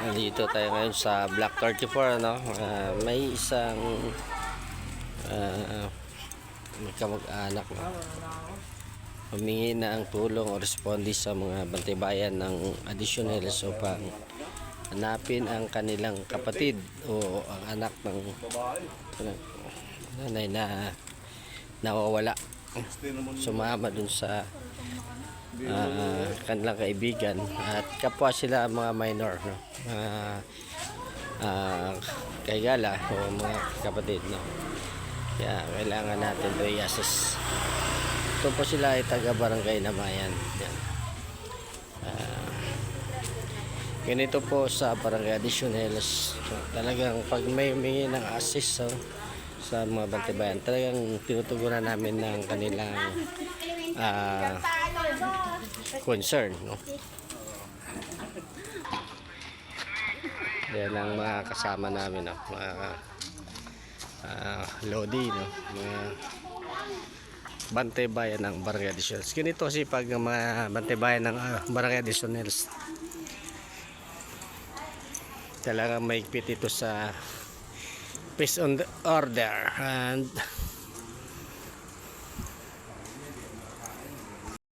Nandito tayo ngayon sa Block 34, ano? May isang may kamag-anak na humingi na ang tulong o responde sa mga bantibayan ng additionals upang hanapin ang kanilang kapatid o ang anak ng nanay na nawawala. Sumama dun sa kanilang kaibigan at kapwa sila mga minor, no? Kaygala o mga kapatid, no? Kaya kailangan natin ito i-assess. Ito po sila ay taga barangay Namayan. Yan. Ganito po sa barangay additionals. So, talagang pag may humingi ng assist, so, sa mga bantibayan, talagang tinutugunan namin ng kanilang concern, no? Yan ang mga kasama namin, no? Mga Lodi, no? Mga bantibayan ng barangay additionals. Ganito kasi pag mga bantibayan ng barangay additionals, talagang maigpit ito sa peace on the order and